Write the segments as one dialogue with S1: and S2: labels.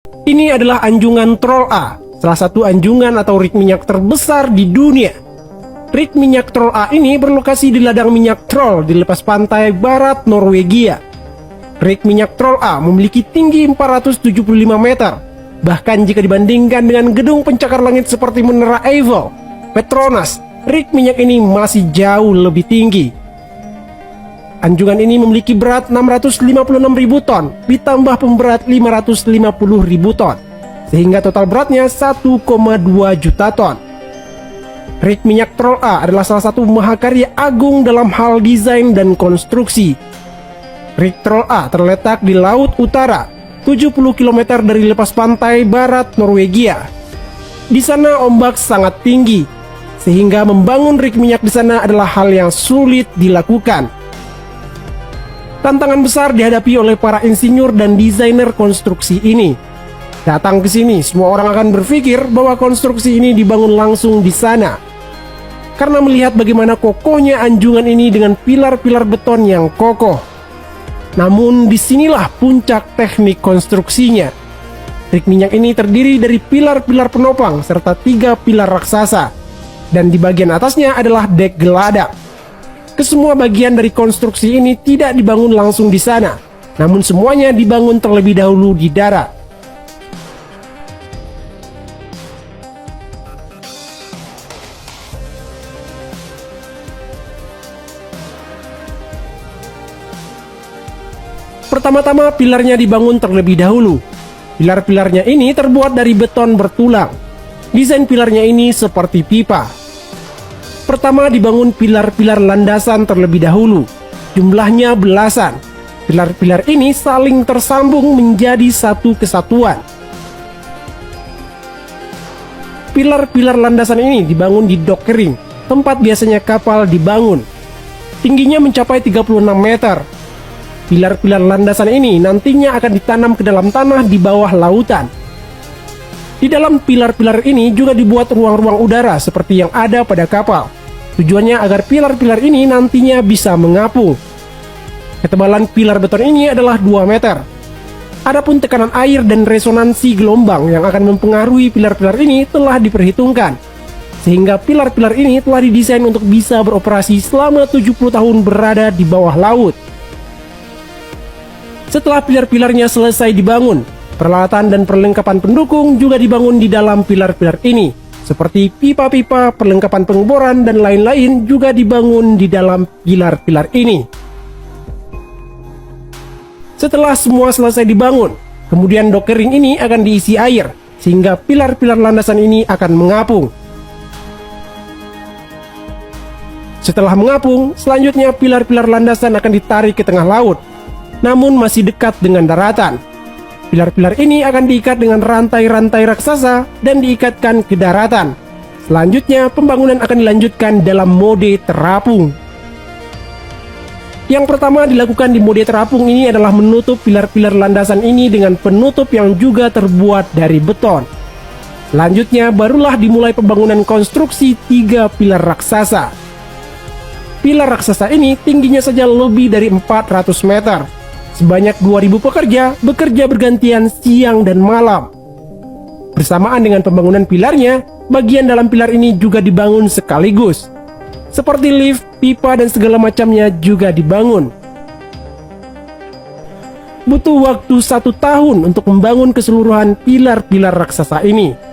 S1: Ini adalah anjungan Troll A, salah satu anjungan atau rig minyak terbesar di dunia. Rig minyak Troll A ini berlokasi di ladang minyak Troll di lepas pantai barat Norwegia. Rig minyak Troll A memiliki tinggi 475 meter. Bahkan jika dibandingkan dengan gedung pencakar langit seperti Menara Eiffel, Petronas, rig minyak ini masih jauh lebih tinggi. Anjungan ini memiliki berat 656.000 ton, ditambah pemberat 550.000 ton, sehingga total beratnya 1,2 juta ton. Rig minyak Troll A adalah salah satu mahakarya agung dalam hal desain dan konstruksi. Rig Troll A terletak di Laut Utara, 70 km dari lepas pantai barat Norwegia. Di sana ombak sangat tinggi, sehingga membangun rig minyak di sana adalah hal yang sulit dilakukan. Tantangan besar dihadapi oleh para insinyur dan desainer konstruksi ini. Datang ke sini, semua orang akan berpikir bahwa konstruksi ini dibangun langsung di sana. Karena melihat bagaimana kokohnya anjungan ini dengan pilar-pilar beton yang kokoh. Namun disinilah puncak teknik konstruksinya. Rig minyak ini terdiri dari pilar-pilar penopang serta 3 pilar raksasa. Dan di bagian atasnya adalah dek geladak. Kesemua bagian dari konstruksi ini tidak dibangun langsung di sana, namun semuanya dibangun terlebih dahulu di darat. Pertama-tama pilarnya dibangun terlebih dahulu. Pilar-pilarnya ini terbuat dari beton bertulang. Desain pilarnya ini seperti pipa. Pertama dibangun pilar-pilar landasan terlebih dahulu. Jumlahnya belasan. Pilar-pilar ini saling tersambung menjadi satu kesatuan. Pilar-pilar landasan ini dibangun di dockering, tempat biasanya kapal dibangun. Tingginya mencapai 36 meter. Pilar-pilar landasan ini nantinya akan ditanam ke dalam tanah di bawah lautan. Di dalam pilar-pilar ini juga dibuat ruang-ruang udara seperti yang ada pada kapal. Tujuannya agar pilar-pilar ini nantinya bisa mengapung. Ketebalan pilar beton ini adalah 2 meter. Adapun tekanan air dan resonansi gelombang yang akan mempengaruhi pilar-pilar ini telah diperhitungkan. Sehingga pilar-pilar ini telah didesain untuk bisa beroperasi selama 70 tahun berada di bawah laut. Setelah pilar-pilarnya selesai dibangun, peralatan dan perlengkapan pendukung juga dibangun di dalam pilar-pilar ini. Seperti pipa-pipa, perlengkapan pengeboran, dan lain-lain juga dibangun di dalam pilar-pilar ini. Setelah semua selesai dibangun, kemudian dockering ini akan diisi air, sehingga pilar-pilar landasan ini akan mengapung. Setelah mengapung, selanjutnya pilar-pilar landasan akan ditarik ke tengah laut, namun masih dekat dengan daratan. Pilar-pilar ini akan diikat dengan rantai-rantai raksasa dan diikatkan ke daratan. Selanjutnya, pembangunan akan dilanjutkan dalam mode terapung. Yang pertama dilakukan di mode terapung ini adalah menutup pilar-pilar landasan ini dengan penutup yang juga terbuat dari beton. Selanjutnya, barulah dimulai pembangunan konstruksi 3 pilar raksasa. Pilar raksasa ini tingginya saja lebih dari 400 meter. Sebanyak 2.000 pekerja bekerja bergantian siang dan malam. Bersamaan dengan pembangunan pilarnya, bagian dalam pilar ini juga dibangun sekaligus. Seperti lift, pipa, dan segala macamnya juga dibangun. Butuh waktu 1 tahun untuk membangun keseluruhan pilar-pilar raksasa ini.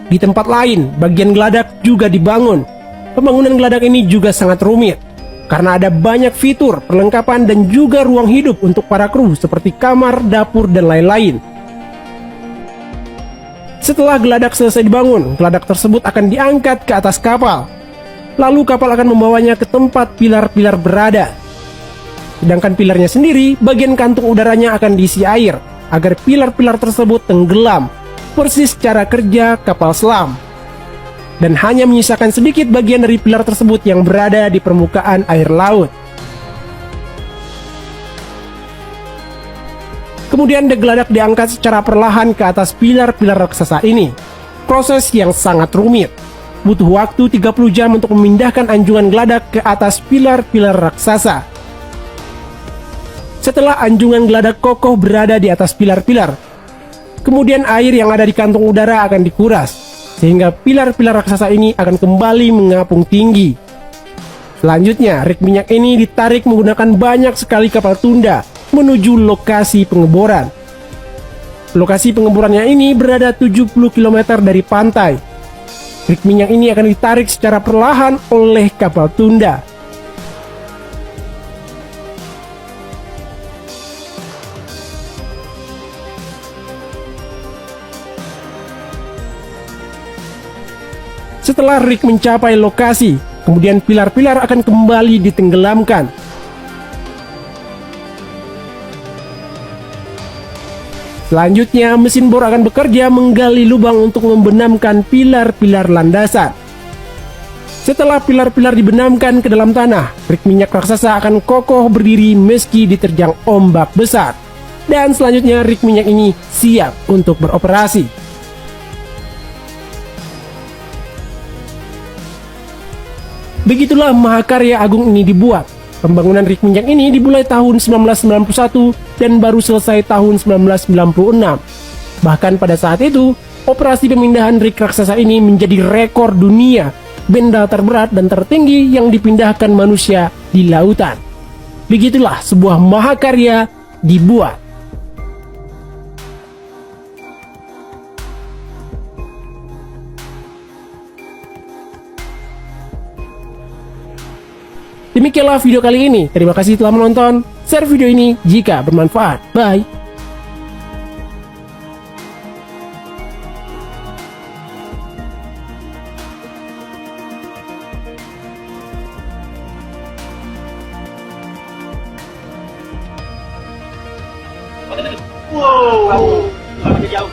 S1: Di tempat lain, bagian geladak juga dibangun. Pembangunan geladak ini juga sangat rumit, karena ada banyak fitur, perlengkapan, dan juga ruang hidup untuk para kru seperti kamar, dapur, dan lain-lain. Setelah geladak selesai dibangun, geladak tersebut akan diangkat ke atas kapal. Lalu kapal akan membawanya ke tempat pilar-pilar berada. Sedangkan pilarnya sendiri, bagian kantung udaranya akan diisi air, agar pilar-pilar tersebut tenggelam, persis cara kerja kapal selam, dan hanya menyisakan sedikit bagian dari pilar tersebut yang berada di permukaan air laut. Kemudian dek geladak diangkat secara perlahan ke atas pilar-pilar raksasa ini, proses yang sangat rumit. butuh waktu 30 jam untuk memindahkan anjungan geladak ke atas pilar-pilar raksasa. Setelah anjungan geladak kokoh berada di atas pilar-pilar, kemudian air yang ada di kantong udara akan dikuras, sehingga pilar-pilar raksasa ini akan kembali mengapung tinggi. Selanjutnya, rig minyak ini ditarik menggunakan banyak sekali kapal tunda menuju lokasi pengeboran. Lokasi pengeborannya ini berada 70 km dari pantai. Rig minyak ini akan ditarik secara perlahan oleh kapal tunda. Setelah rig mencapai lokasi, kemudian pilar-pilar akan kembali ditenggelamkan. Selanjutnya, mesin bor akan bekerja menggali lubang untuk membenamkan pilar-pilar landasan. Setelah pilar-pilar dibenamkan ke dalam tanah, rig minyak raksasa akan kokoh berdiri meski diterjang ombak besar. Dan selanjutnya, rig minyak ini siap untuk beroperasi. Begitulah mahakarya agung ini dibuat. Pembangunan rig minyak ini dimulai tahun 1991 dan baru selesai tahun 1996. Bahkan pada saat itu, operasi pemindahan rig raksasa ini menjadi rekor dunia, benda terberat dan tertinggi yang dipindahkan manusia di lautan. Begitulah sebuah mahakarya dibuat. Demikianlah video kali ini. Terima kasih telah menonton. Share video ini jika bermanfaat. Bye.
S2: Wow, jauh.